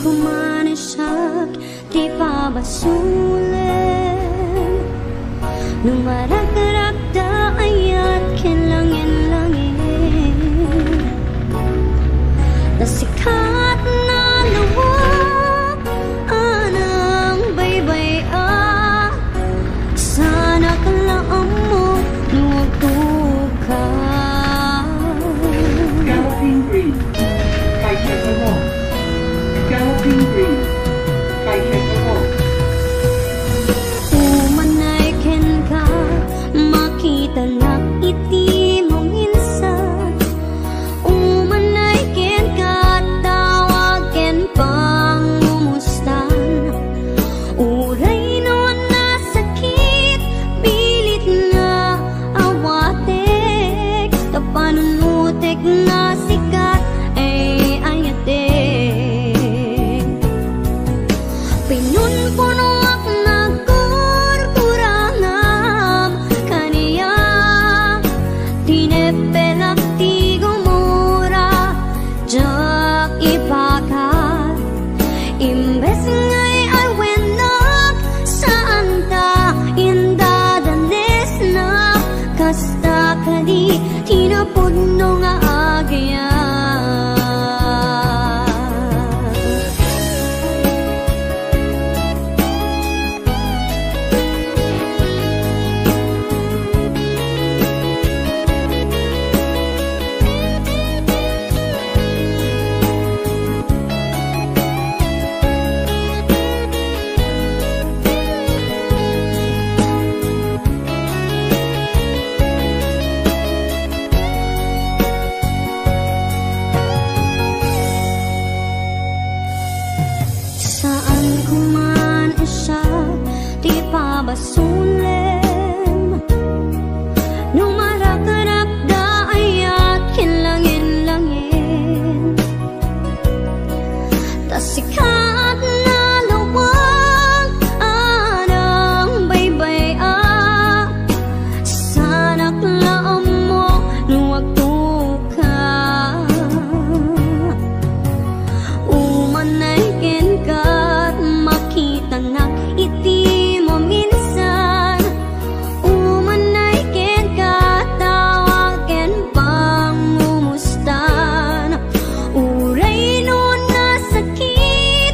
kumanasak, di pa basulit. Nung maragdaragda ayat kinlangin-langin, nasikat na luwag anang baybay sana kalaang mo luwag tuka. Galloping Green, kay Kekaro. Galloping Green, kay Kekaro. Umanay ken ka, makita na iti mo minsan. Umanay ken ka, tawagen pang umustan. Uray noon na sakit, pilit nga awatek. Tapanunutek nga sikat, ay ayatek. Pinunpunuak na kurkurangam kaniya, tinepelak ti gumura, jak ipakat. Imbes ngay ay wenak, saan ta indadanes na, kasta kadi tinapudno nga agya. Saan kuman siya, di pa basulim. Nung maragdaragda ayat kinlangin-langin, tasikat na lawag anang baybay sana kalaang mo luwag tuka. Umanay ken kat, makita na iti mo minsan. Umanay ken kat, tawagen pang umustan. Uray noon na sakit,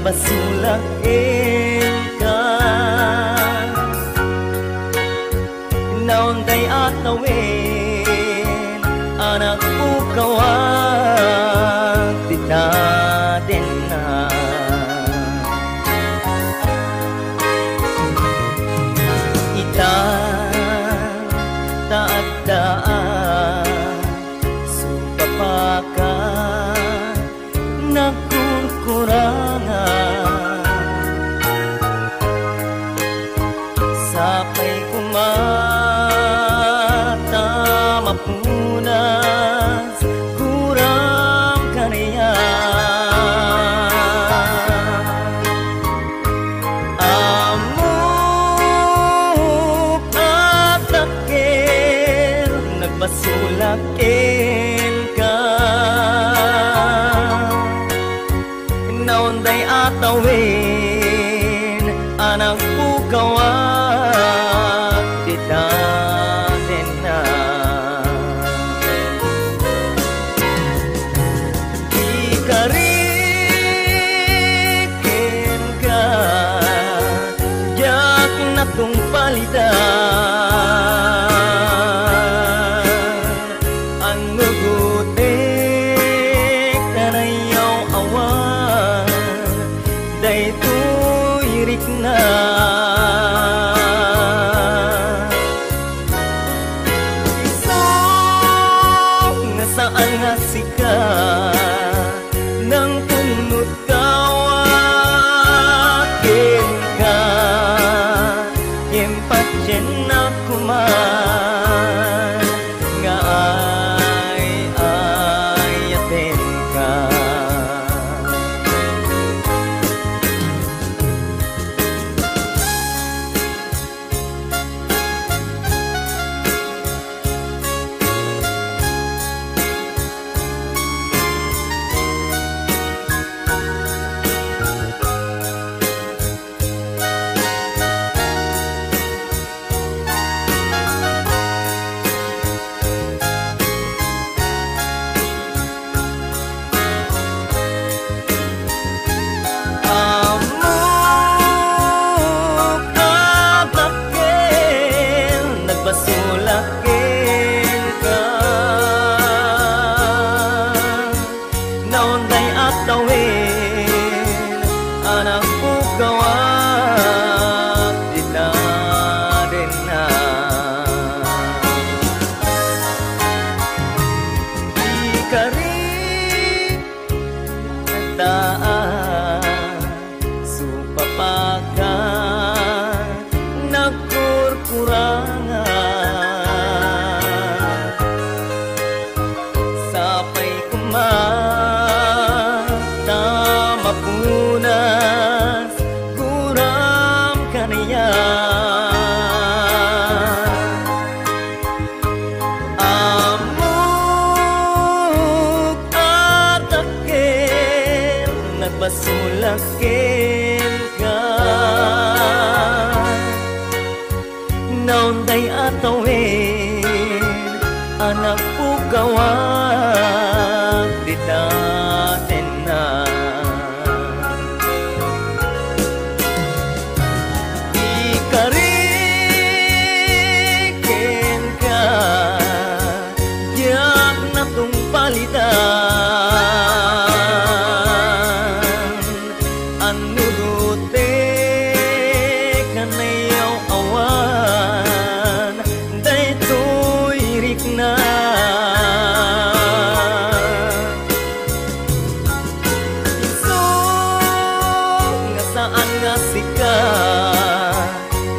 nagbasulakin ka. Naunday atawin, anak ko kawag, tita din na. Ita taat daan, supapaka nagkukurangan. Sapay kumata mapunas, kurang kaniya. Amok at takil, nagbasulakin ka. Naunday atawin, anak ko kawag, tita din na. Di ka rikin ka, yak na tong palitan. Ang nugutik na nayaw awan, daytoy rik na. Isok nga saan nga sika, nang punot kawakin ka. Impatyen na kuman, nga ayatin ka. Amok at takil, nagbasulakin ka. Naunday atawin, anak ko kawag, tita din na. Di ka rin nagdaan, supapaka nagkurkurangan. Sapay kumata mapunas, kurang kaniya. Amok at takil, nagbasulakin ka. Naunday atawin, anak ko kawag, tita din na. Di ka rikin ka, yak na tong palitan. Anudutik ka nayaw awan, daytoy rik na. Isok nga saan nga sika,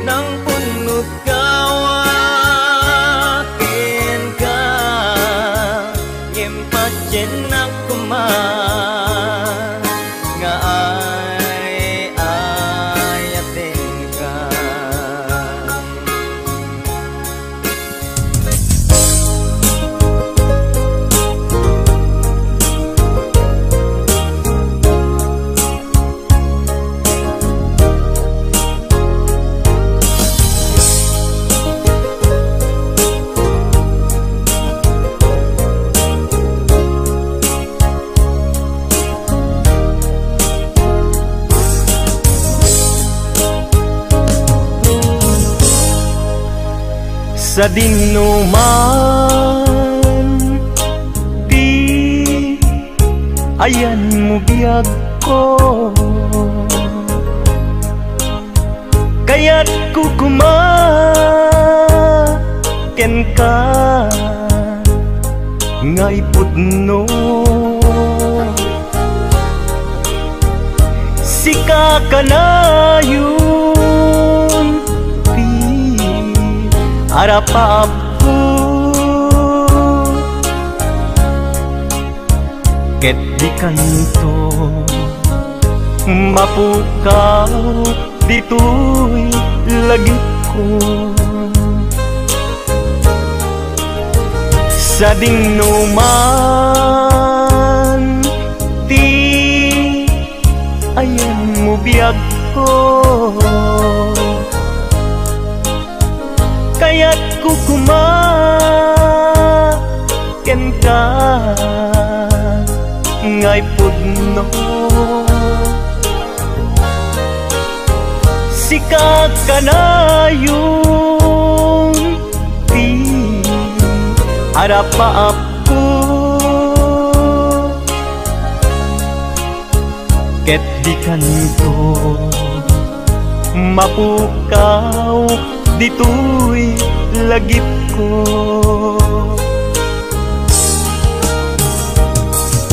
nang punot kawakin ka. Impatyen na kuman, nga ayatin ka. sa dinuman di ayan mo biyag ko, kaya't kukumaken ka ngay pudno. Sika ka na yun di harap ko, ket di kanto mapukaw dito'y lagi ko. Sa dinuman di ayan mo biyag ko, kaya't kukumaken ka ngay pudno. Sika ka na yun di harap ko, ket di kanto mapukaw dito'y lagip ko.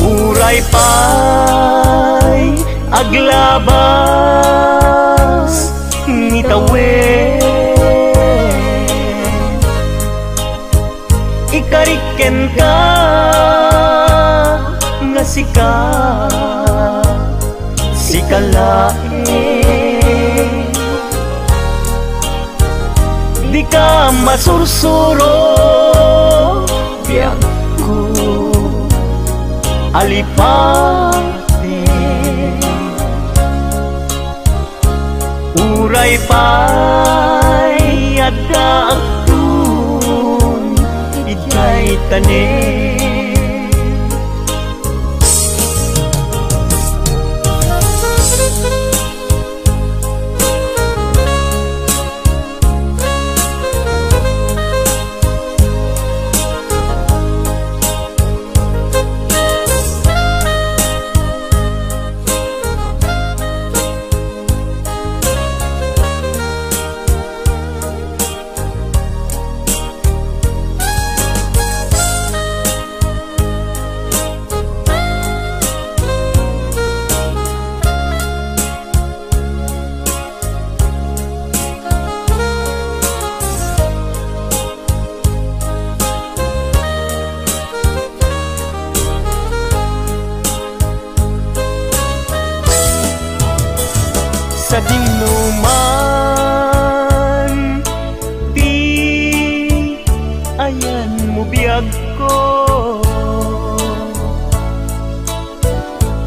Uray pa'y aglabas ni tawen, ikariken ka nga sika sikalae, di ka masursuro biyag ko alipate. Uray pa'y adakun ijay tanin, sa dinuman di ayan mo biyag ko,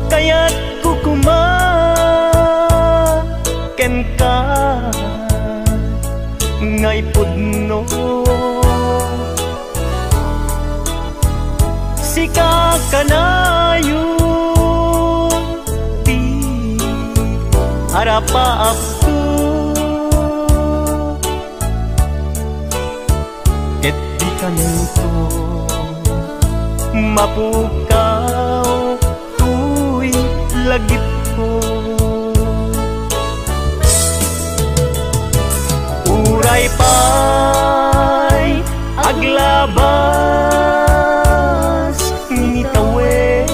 kaya't kukumaken ka ngay pudno. Sika ka na yun di harap ko, ket di kanto mapukaw tu'y lagip ko. Uray pa'y aglabas ni tawen,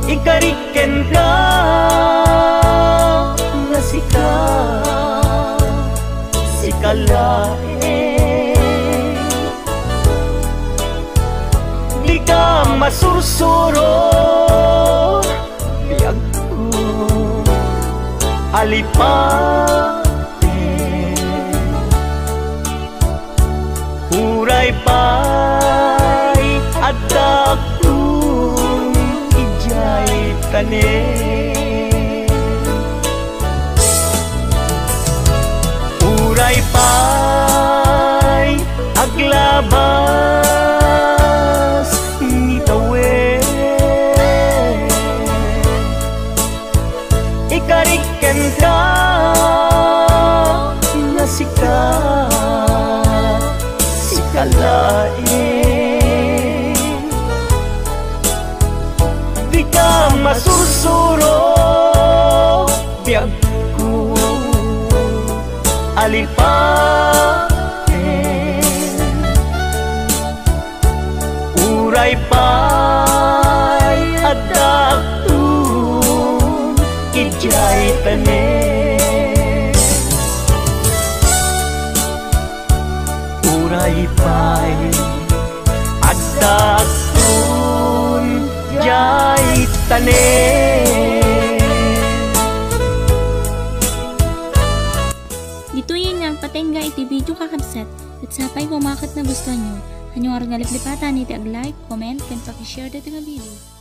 ikariken ka nga sika sikalae, di ka masursuro biyag ko alipate. Uray pa'y adakun ijay tanin, uray pa'y aglabas ni tawen, ikariken ka lalaing. Di ka masursuro biyag ko alipain. Uray pa'y adakton ijay tanen. Uray pa'y adakton ijay tanen. Dituyin nga patengga iti video kakabsat at sapay pumakat na gusto nyo. Hanyong arang naliplipatan iti ag-like, comment, and pakishare dito nga video.